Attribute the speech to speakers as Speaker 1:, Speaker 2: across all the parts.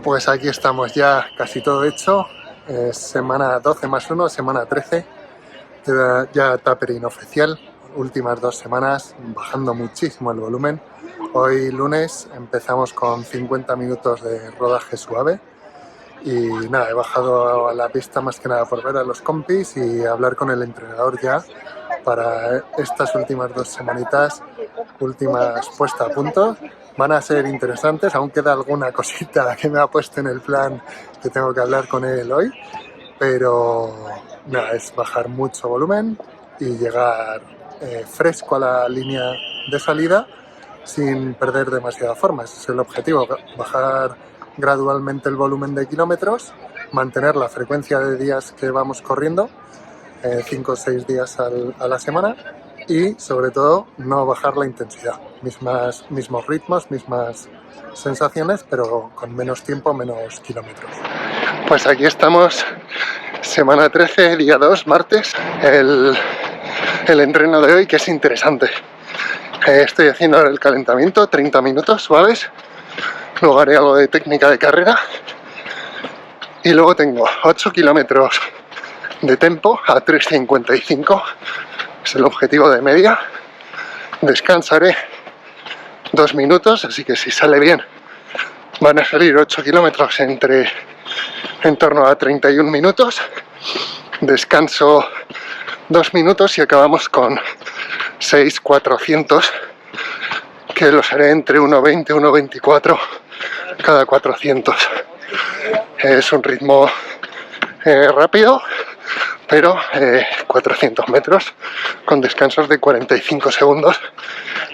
Speaker 1: Pues aquí estamos ya casi todo hecho, semana 12 más 1, semana 13, ya tapering oficial, últimas 2 semanas, bajando muchísimo el volumen. Hoy lunes empezamos con 50 minutos de rodaje suave y nada, he bajado a la pista más que nada por ver a los compis y hablar con el entrenador ya para estas últimas 2 semanitas, últimas puesta a punto. Van a ser interesantes, aún queda alguna cosita que me ha puesto en el plan que tengo que hablar con él hoy, pero nada, es bajar mucho volumen y llegar fresco a la línea de salida sin perder demasiada forma. Ese es el objetivo, bajar gradualmente el volumen de kilómetros, mantener la frecuencia de días que vamos corriendo, 5 o 6 días a la semana, y sobre todo no bajar la intensidad, mismos ritmos, mismas sensaciones, pero con menos tiempo, menos kilómetros. Pues aquí estamos, semana 13, día 2, martes, el entreno de hoy, que es interesante. Estoy haciendo ahora el calentamiento, 30 minutos suaves, luego haré algo de técnica de carrera y luego tengo 8 kilómetros de tempo a 3:55, es el objetivo de media. Descansaré 2 minutos, así que si sale bien van a salir 8 kilómetros en torno a 31 minutos. Descanso 2 minutos y acabamos con 6,400, que los haré entre 1,20 y 1,24 cada 400. Es un ritmo rápido, pero 400 metros con descansos de 45 segundos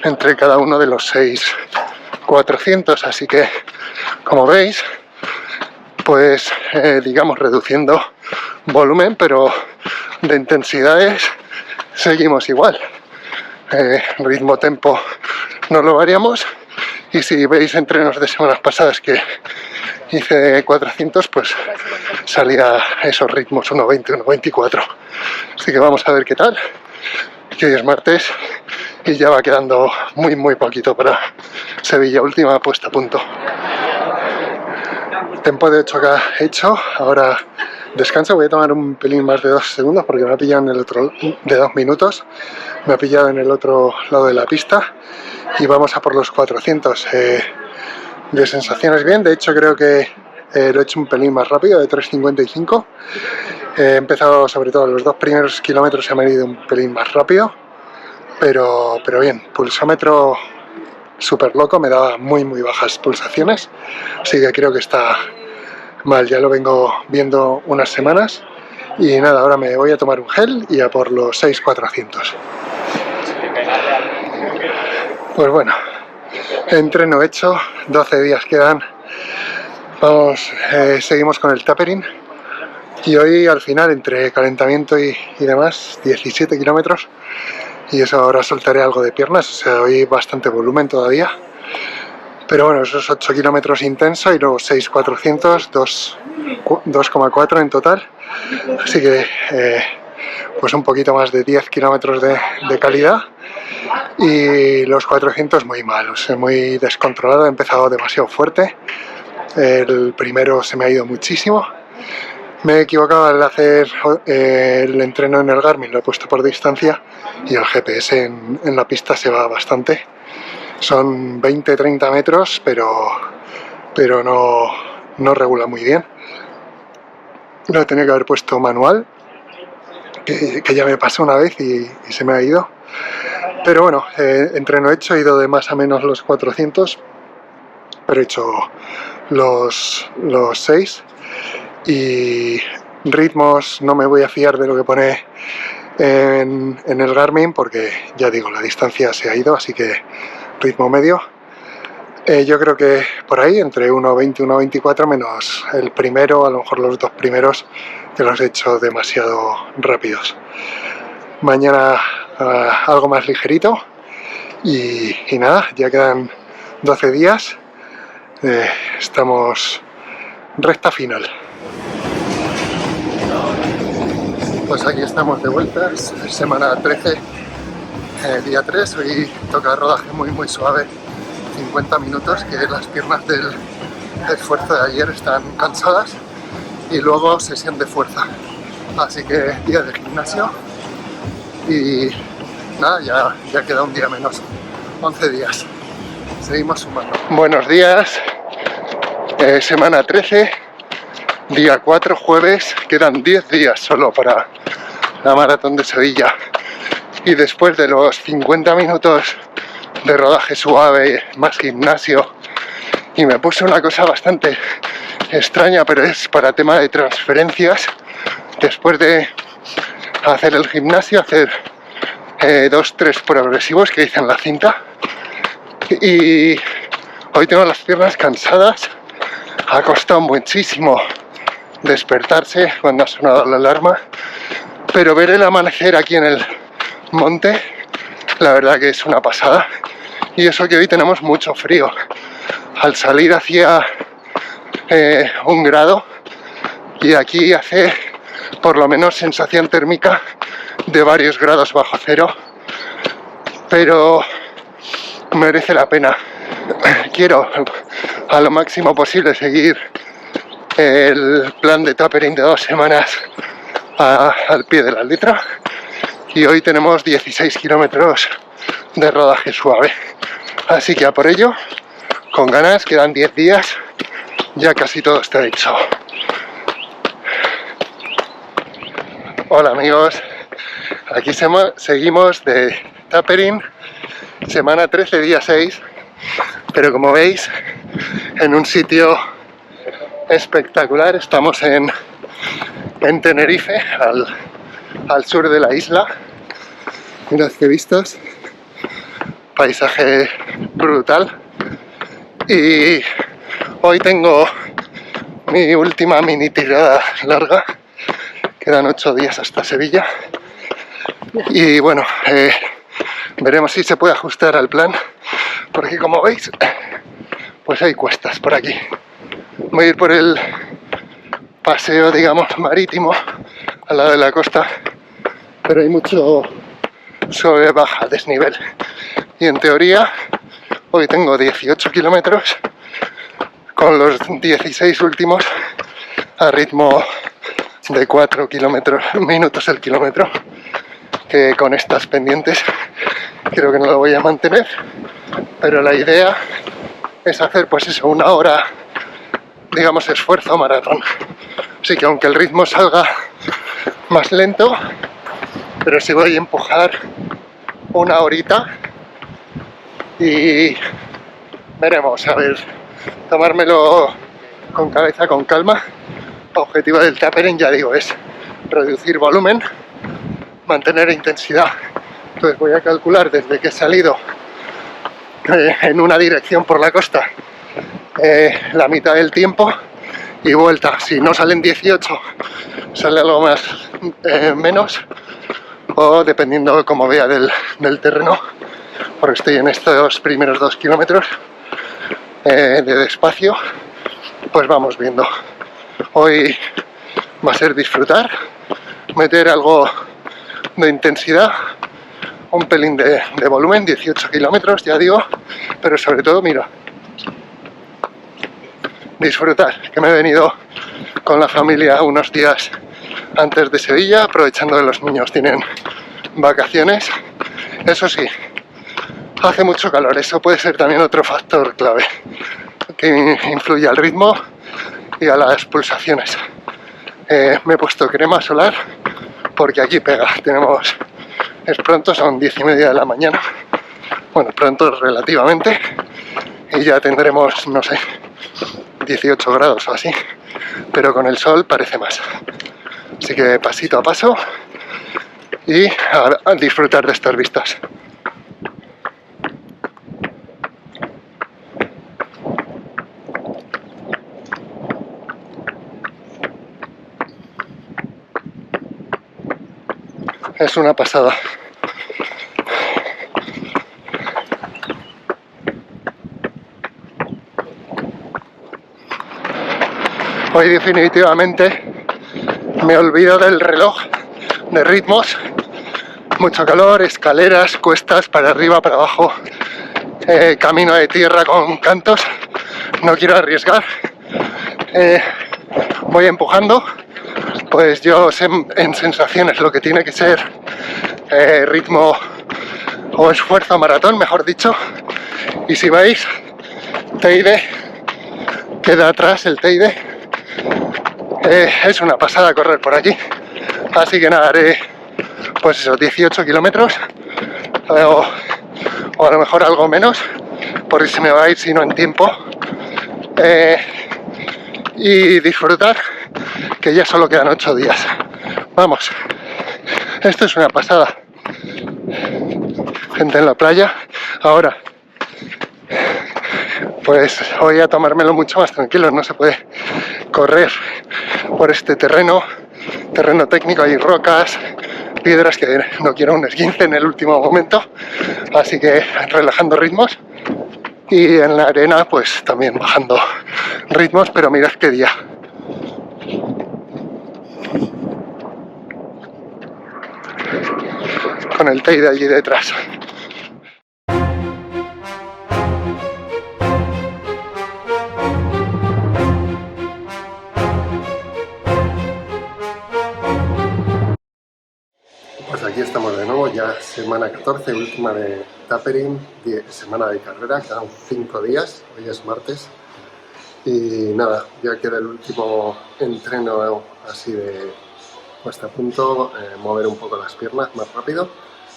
Speaker 1: entre cada uno de los 6,400, así que como veis, pues digamos reduciendo volumen, pero de intensidades seguimos igual. Ritmo, tempo no lo variamos, y si veis entrenos de semanas pasadas que hice 400, pues salía esos ritmos 1,20, 1,24. Así que vamos a ver qué tal, que hoy es martes y ya va quedando muy poquito para Sevilla, última puesta a punto. Tempo de 8K hecho, ahora descanso, voy a tomar un pelín más de 2 segundos porque me ha pillado en el otro, de 2 minutos, me ha pillado en el otro lado de la pista y vamos a por los 400. De sensaciones bien, de hecho creo que lo he hecho un pelín más rápido, de 3:55. He empezado, sobre todo los 2 primeros kilómetros se me ha ido un pelín más rápido, pero bien. Pulsómetro súper loco, me daba muy bajas pulsaciones, así que creo que está mal, ya lo vengo viendo unas semanas. Y nada, ahora me voy a tomar un gel y a por los 6,400. Pues bueno, entreno hecho, 12 días quedan, vamos, seguimos con el tapering y hoy al final, entre calentamiento y demás, 17 kilómetros, y eso ahora soltaré algo de piernas, o sea, hoy bastante volumen todavía, pero bueno, esos 8 kilómetros intenso y luego 6,400, 2,4 en total, así que pues un poquito más de 10 kilómetros de calidad. Y los 400 muy malos, muy descontrolado, he empezado demasiado fuerte, el primero se me ha ido muchísimo, me he equivocado al hacer el entreno en el Garmin, lo he puesto por distancia y el GPS en la pista se va bastante, son 20-30 metros, pero no regula muy bien, lo tenía que haber puesto manual, que ya me pasó una vez y se me ha ido. Pero bueno, entreno hecho, he ido de más a menos los 400, pero he hecho los 6, y ritmos no me voy a fiar de lo que pone en el Garmin porque ya digo, la distancia se ha ido, así que ritmo medio. Yo creo que por ahí, entre 1,20 y 1,24, menos el primero, a lo mejor los 2 primeros, que los he hecho demasiado rápidos. Mañana algo más ligerito y nada, ya quedan 12 días, estamos recta final. Pues aquí estamos de vuelta, semana 13, día 3, hoy toca rodaje muy suave, 50 minutos, que las piernas del de esfuerzo de ayer están cansadas y luego sesión de fuerza. Así que día de gimnasio y nada, ya queda un día menos, 11 días. Seguimos sumando. Buenos días, semana 13, día 4, jueves, quedan 10 días solo para la maratón de Sevilla. Y después de los 50 minutos de rodaje suave, más gimnasio, y me puse una cosa bastante extraña, pero es para tema de transferencias. Después de hacer el gimnasio, hacer 2-3 progresivos que hice en la cinta, y hoy tengo las piernas cansadas. Ha costado muchísimo despertarse cuando ha sonado la alarma, pero ver el amanecer aquí en el monte, la verdad que es una pasada. Y eso que hoy tenemos mucho frío. Al salir hacía 1 grado y aquí hace por lo menos sensación térmica de varios grados bajo cero, pero merece la pena. Quiero a lo máximo posible seguir el plan de tapering de 2 semanas al pie de la letra, y hoy tenemos 16 kilómetros de rodaje suave, así que a por ello, con ganas. Quedan 10 días, ya casi todo está hecho. Hola amigos, aquí seguimos de tapering, semana 13, día 6, pero como veis, en un sitio espectacular. Estamos en Tenerife, al sur de la isla. Mirad qué vistas, paisaje brutal. Y hoy tengo mi última mini tirada larga, quedan 8 días hasta Sevilla, y bueno, veremos si se puede ajustar al plan, porque como veis, pues hay cuestas por aquí. Voy a ir por el paseo, digamos, marítimo al lado de la costa, pero hay mucho sube, baja, desnivel, y en teoría hoy tengo 18 kilómetros, con los 16 últimos a ritmo de 4 minutos el kilómetro, que con estas pendientes creo que no lo voy a mantener, pero la idea es hacer pues eso, 1 hora, digamos, esfuerzo maratón. Así que aunque el ritmo salga más lento, pero sí voy a empujar 1 horita y veremos, a ver, tomármelo con cabeza, con calma. El objetivo del tapering, ya digo, es reducir volumen, mantener intensidad. Entonces voy a calcular desde que he salido en una dirección por la costa la mitad del tiempo y vuelta. Si no salen 18, sale algo más menos, o dependiendo de cómo vea del terreno, porque estoy en estos primeros 2 kilómetros de despacio, pues vamos viendo. Hoy va a ser disfrutar, meter algo de intensidad, un pelín de volumen, 18 kilómetros, ya digo, pero sobre todo, mira, disfrutar, que me he venido con la familia unos días antes de Sevilla, aprovechando que los niños tienen vacaciones. Eso sí, hace mucho calor, eso puede ser también otro factor clave que influye al ritmo y a las pulsaciones. Me he puesto crema solar porque aquí pega. Es pronto, son 10:30 de la mañana, bueno, pronto relativamente, y ya tendremos, no sé, 18 grados o así, pero con el sol parece más. Así que pasito a paso y a disfrutar de estas vistas. Es una pasada. Hoy definitivamente me olvido del reloj de ritmos. Mucho calor, escaleras, cuestas, para arriba, para abajo, camino de tierra con cantos. No quiero arriesgar, voy empujando, pues yo sé en sensaciones lo que tiene que ser ritmo o esfuerzo maratón, mejor dicho. Y si veis, Teide queda atrás, el Teide. Es una pasada correr por aquí. Así que nada, haré pues esos 18 kilómetros o a lo mejor algo menos, porque se me va a ir si no en tiempo. Y disfrutar, que ya solo quedan 8 días. Vamos, esto es una pasada. Gente en la playa. Ahora, pues voy a tomármelo mucho más tranquilo. No se puede correr por este terreno técnico. Hay rocas, piedras, que no quiero un esguince en el último momento. Así que relajando ritmos. Y en la arena pues también bajando ritmos, pero mirad qué día. Con el Teide allí detrás. Pues aquí estamos de nuevo, ya semana 14, última de tapering, semana de carrera, quedan 5 días, hoy es martes. Y nada, ya queda el último entreno así de puesta a punto, mover un poco las piernas más rápido.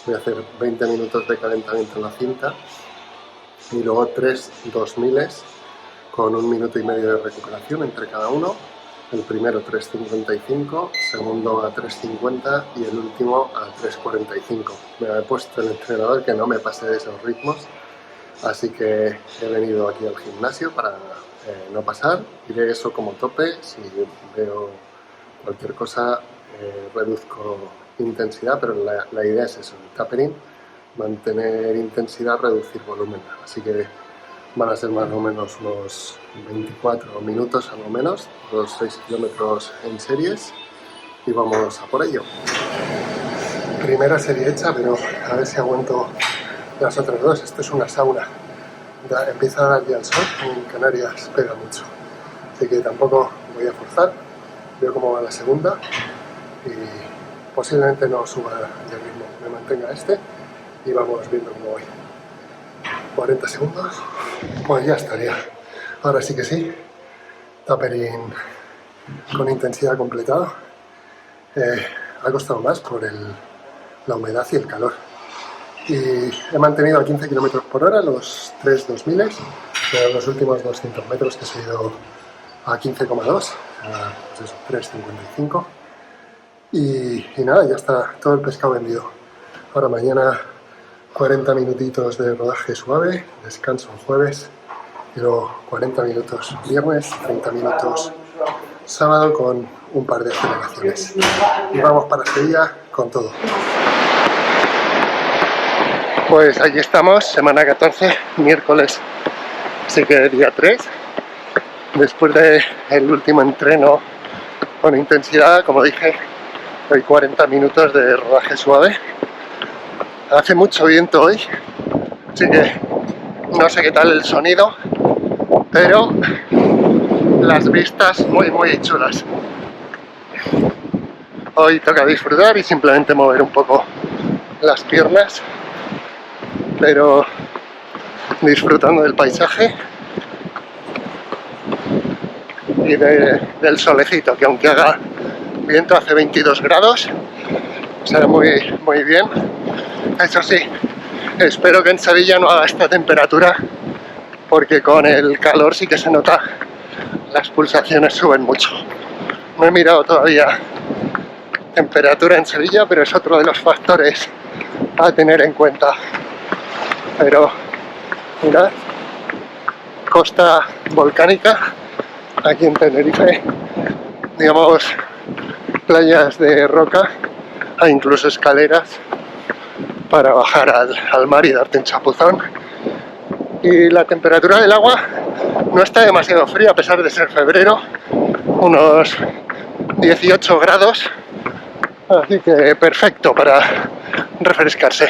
Speaker 1: Voy a hacer 20 minutos de calentamiento en la cinta y luego 3 2000 con 1 minuto y medio de recuperación entre cada uno. El primero 3.55, segundo a 3.50 y el último a 3.45. Me ha puesto el entrenador que no me pase de esos ritmos, así que he venido aquí al gimnasio para no pasar. Iré eso como tope, si veo cualquier cosa reduzco intensidad, pero la idea es eso, el tapering, mantener intensidad, reducir volumen, así que van a ser más o menos unos 24 minutos, algo menos, los 6 kilómetros en series, y vamos a por ello. Primera serie hecha, pero a ver si aguanto las otras dos. Esto es una sauna, empieza a dar ya el sol, en Canarias pega mucho, así que tampoco voy a forzar. Veo cómo va la segunda y posiblemente no suba de ritmo, me mantenga este y vamos viendo cómo voy. 40 segundos, pues ya estaría. Ahora sí que sí, tapering con intensidad completado. Ha costado más por la humedad y el calor. Y he mantenido a 15 km por hora los 3 2000, pero los últimos 200 metros que he subido a 15,2, pues eso, 3,55. Y nada, ya está todo el pescado vendido. Ahora mañana 40 minutitos de rodaje suave, descanso el jueves, y luego 40 minutos viernes, 30 minutos sábado con un par de aceleraciones. Y vamos para Sevilla con todo. Pues aquí estamos, semana 14, miércoles, así que día 3. Después del último entreno con intensidad, como dije, hay 40 minutos de rodaje suave. Hace mucho viento hoy, así que no sé qué tal el sonido, pero las vistas muy chulas. Hoy toca disfrutar y simplemente mover un poco las piernas, pero disfrutando del paisaje y del solecito, que aunque haga viento, hace 22 grados, se ve muy bien. Eso sí, espero que en Sevilla no haga esta temperatura, porque con el calor sí que se nota, las pulsaciones suben mucho. No he mirado todavía temperatura en Sevilla, pero es otro de los factores a tener en cuenta. Pero mirad, costa volcánica, aquí en Tenerife, digamos, playas de roca, hay incluso escaleras para bajar al mar y darte un chapuzón. Y la temperatura del agua no está demasiado fría, a pesar de ser febrero, unos 18 grados, así que perfecto para refrescarse.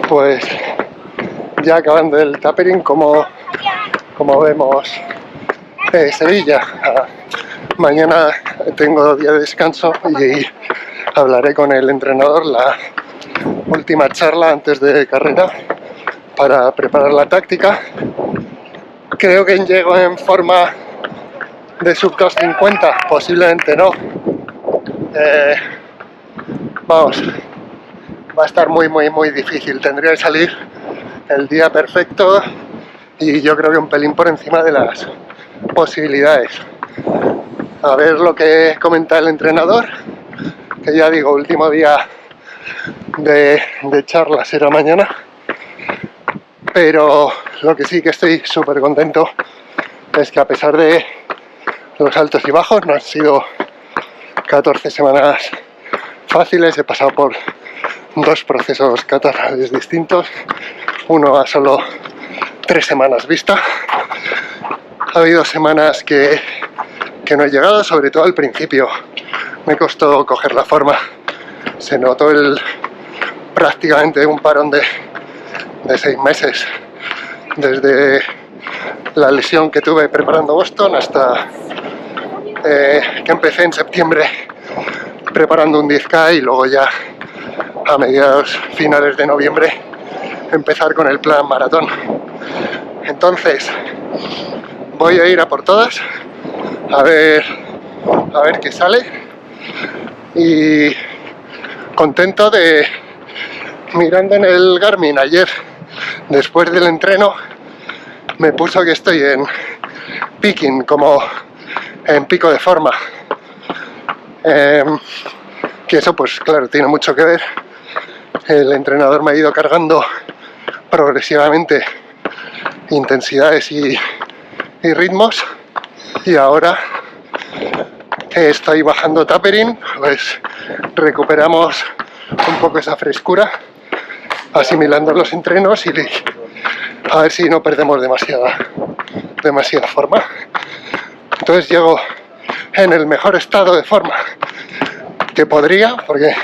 Speaker 1: Pues ya acabando el tapering, como como vemos, Sevilla. Mañana tengo día de descanso y hablaré con el entrenador, la última charla antes de carrera para preparar la táctica. Creo que llego en forma de sub 250, posiblemente no. Vamos, va a estar muy difícil. Tendría que salir el día perfecto y yo creo que un pelín por encima de las posibilidades. A ver lo que comenta el entrenador, que ya digo, último día de charla será mañana, pero lo que sí que estoy súper contento es que a pesar de los altos y bajos, no han sido 14 semanas fáciles, he pasado por 2 procesos catarrales distintos, uno a solo 3 semanas vista. Ha habido semanas que no he llegado, sobre todo al principio. Me costó coger la forma. Se notó prácticamente un parón de 6 meses. Desde la lesión que tuve preparando Boston hasta que empecé en septiembre preparando un 10K y luego ya a mediados finales de noviembre empezar con el plan maratón. Entonces voy a ir a por todas, a ver qué sale, y contento de, mirando en el Garmin ayer después del entreno me puso que estoy en peaking, como en pico de forma, que eso pues claro tiene mucho que ver. El entrenador me ha ido cargando progresivamente intensidades y ritmos, y ahora que estoy bajando tapering pues recuperamos un poco esa frescura asimilando los entrenos y a ver si no perdemos demasiada forma. Entonces llego en el mejor estado de forma que podría, porque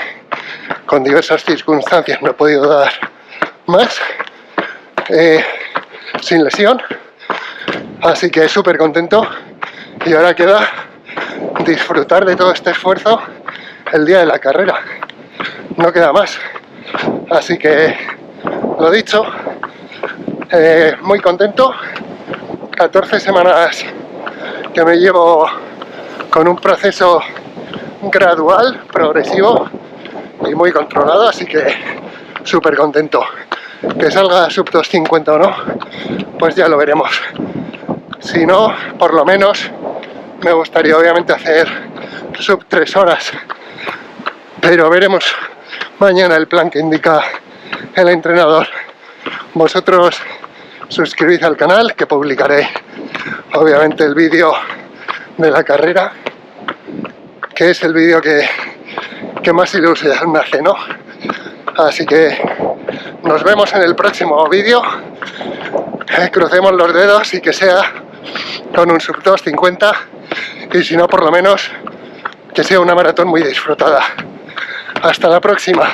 Speaker 1: con diversas circunstancias no he podido dar más, sin lesión, así que súper contento, y ahora queda disfrutar de todo este esfuerzo el día de la carrera, no queda más. Así que lo dicho, muy contento. 14 semanas que me llevo con un proceso gradual, progresivo y muy controlado, así que súper contento. Que salga sub 250 o no, pues ya lo veremos. Si no, por lo menos me gustaría obviamente hacer sub 3 horas, pero veremos mañana el plan que indica el entrenador. Vosotros suscribid al canal, que publicaré obviamente el vídeo de la carrera, que es el vídeo que más ilusión me hace, ¿no? Así que nos vemos en el próximo vídeo. Crucemos los dedos y que sea con un sub 250, y si no, por lo menos que sea una maratón muy disfrutada. Hasta la próxima.